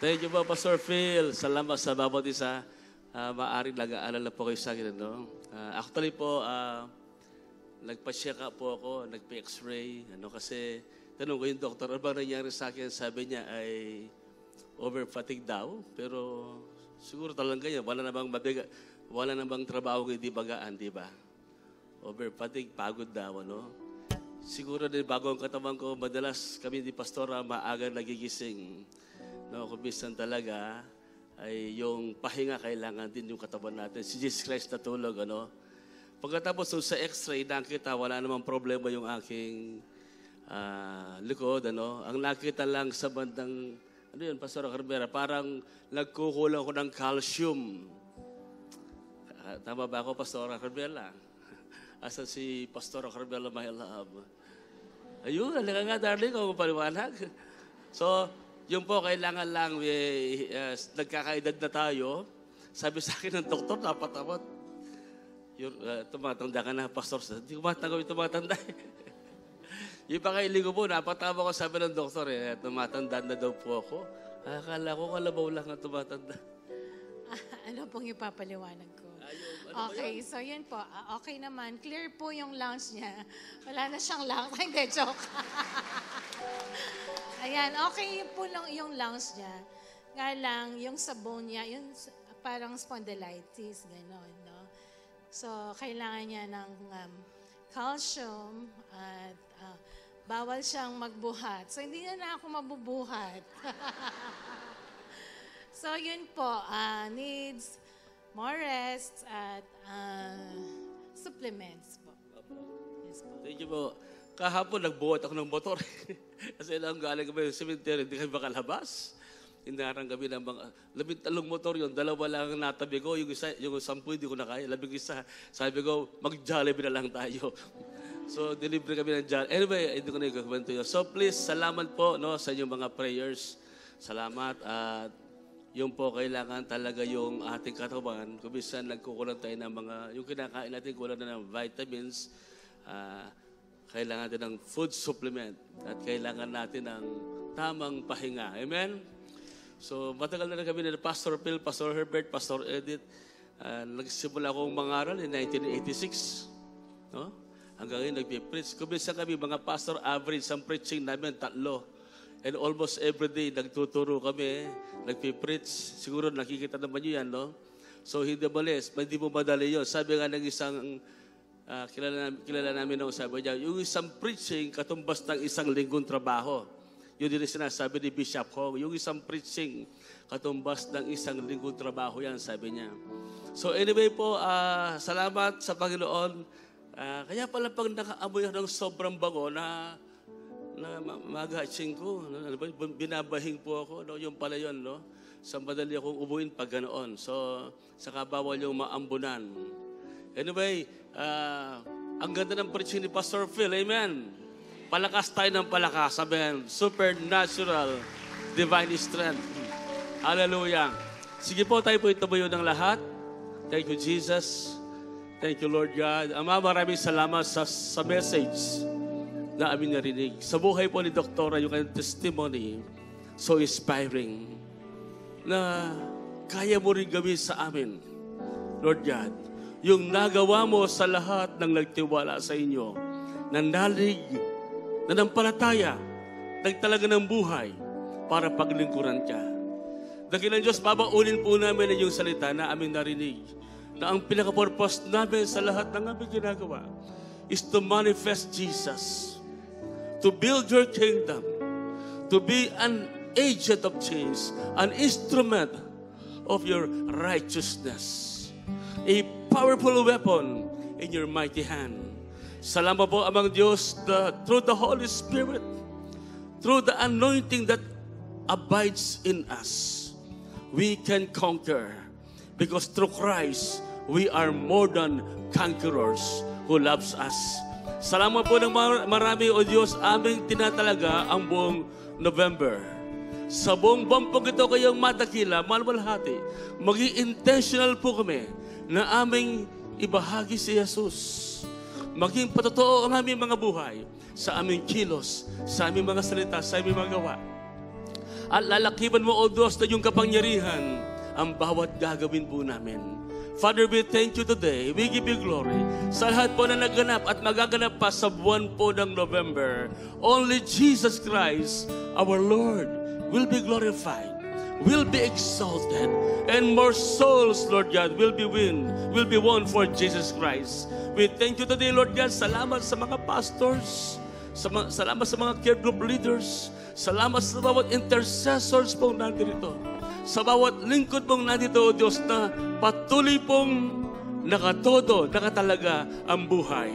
Thank you po, Pastor Phil. Salamat sa bawat isa. Maaring nag-aalala po kayo sa akin. No? Actually po, nagpa-check up po ako, nagpa-x-ray. Kasi, tanong ko yung doktor, ano bang nangyari sa akin? Sabi niya ay over-fatigue daw. Pero siguro talagang ganyan. Wala namang trabaho hindi bagaan, di ba? Over-fatigue, pagod daw. Siguro din bago ang katawan ko, madalas kami di pastora maaga nagigising. Kung minsan talaga, ay yung pahinga kailangan din yung katawan natin. Si Jesus Christ natulog, Pagkatapos sa x-ray, nakita wala namang problema yung aking likod, Ang nakita lang sa bandang, Pastor Carmera, parang nagkukulang ko ng calcium. Tama ba ako, Pastor Carmela? Asa si Pastor Carmela, my love? Ayun, halika nga, darling, kung paliwanag. So, yun po, kailangan lang, nagkakaedad na tayo. Sabi sa akin ng doktor, napatamot. Tumatanda ka na, Pastor. Hindi ko matanggap yung tumatanda. Yung pakailing ko po, napatama ko, sabi ng doktor, tumatanda na daw po ako. Akala ko, kalabaw lang ang tumatanda. Ano pong ipapaliwanag ko? Okay, so yun po. Okay naman. Clear po yung lungs niya. Wala na siyang lungs. Hindi, joke. Ayan, okay po lang yung lungs niya. Nga lang, yung sa bone niya, yung parang spondylitis, gano'n, no? So, kailangan niya ng calcium at bawal siyang magbuhat. So, hindi na ako mabubuhat. So, yun po, needs more rest at supplements po. Yes po. Thank you po. Kahapon, nagbuhat ako ng motor. Kasi lang galing kami sa cemetery, hindi kami makalabas. Inarang kami ng mga, 13 motor yun, 2 lang natabi ko, yung 10 hindi ko na kaya, 11. Sabi ko, mag-Jollibee na lang tayo. So, deliver kami ng Jollibee. Anyway, hindi ko na ikakwento yun. So, please, salamat po sa inyong mga prayers. Salamat. At yung po, kailangan talaga yung ating katawan. Kung minsan, nagkukulang tayo ng mga, yung kinakain natin, kulang na ng vitamins. Kailangan natin ng food supplement. At kailangan natin ng tamang pahinga. Amen? So, matagal na kami ni Pastor Phil, Pastor Herbert, Pastor Edith. Nagsimula akong mangaral in 1986. No? Hanggang ngayon, nagpipreach. Kumisa kami, mga pastor, average, ang preaching namin, 3. And almost every day, nagtuturo kami, nagpipreach. Siguro nakikita naman nyo yan, no? So, hindi mo madali yun. Sabi nga ng isang, kilala namin nung sabi niya, yung isang preaching, katumbas ng isang linggong trabaho. Yun din sinasabi ni Bishop Hong. Yung isang preaching, katumbas ng isang linggong trabaho yan, sabi niya. So anyway po, salamat sa Panginoon. Kaya pala pag nakaamoy ng sobrang bago na mag-hatching ko, binabahing po ako, yung pala yun, sa madali akong ubuin pag ganoon. So, saka bawal yung maambunan. Anyway, ang ganda ng preaching ni Pastor Phil, amen. Palakas tayo ng palakas. Sabihin, supernatural divine strength. Hallelujah. Sige po, tayo po itumayo ng lahat. Thank you, Jesus. Thank you, Lord God. Ama, maraming salamat sa message na aming narinig. Sa buhay po ni Doktora, yung kanyang testimony, so inspiring, na kaya mo rin gawin sa amin, Lord God. Yung nagawa mo sa lahat ng nagtiwala sa inyo, nandalig, nanampalataya, nagtalaga ng buhay para paglingkuran ka. Dakilang Diyos, babaunin po namin ang iyong salita na aming narinig na ang pinaka-purpose namin sa lahat ng aming ginagawa is to manifest Jesus, to build your kingdom, to be an agent of change, an instrument of your righteousness, a powerful weapon in your mighty hand. Salamat po, amang Diyos, through the Holy Spirit, through the anointing that abides in us, we can conquer. Because through Christ, we are more than conquerors who loves us. Salamat po ng marami, O Diyos, aming tinatalaga ang buong November. Sa buong bampong ito kayong madakila, malwalhati, maging intentional po kami na aming ibahagi si Jesus. Maging patotoo ang aming mga buhay sa aming kilos, sa aming mga salita, sa aming mga gawa. At lalakiban mo, O Diyos, na yung kapangyarihan ang bawat gagawin po namin. Father, we thank you today. We give you glory. Sa lahat po na naganap at magaganap pa sa buwan po ng November, only Jesus Christ, our Lord, will be glorified, will be exalted, and more souls, Lord God, will be won for Jesus Christ. We thank you today, Lord God. Salamat sa mga pastors, salamat sa mga care group leaders, salamat sa bawat intercessors pong nandito, sa bawat lingkod pong nandito, O Diyos, na patuloy pong nakatodo, nakatalaga ang buhay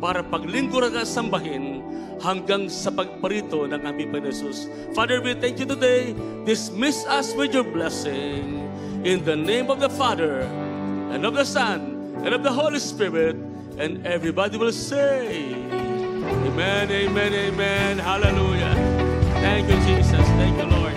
para paglingkuran at sambahin hanggang sa pagparito ng aming Panginoon Jesus. Father, we thank you today. Dismiss us with your blessing. In the name of the Father, and of the Son, and of the Holy Spirit, and everybody will say, Amen, amen, amen. Hallelujah. Thank you, Jesus. Thank you, Lord.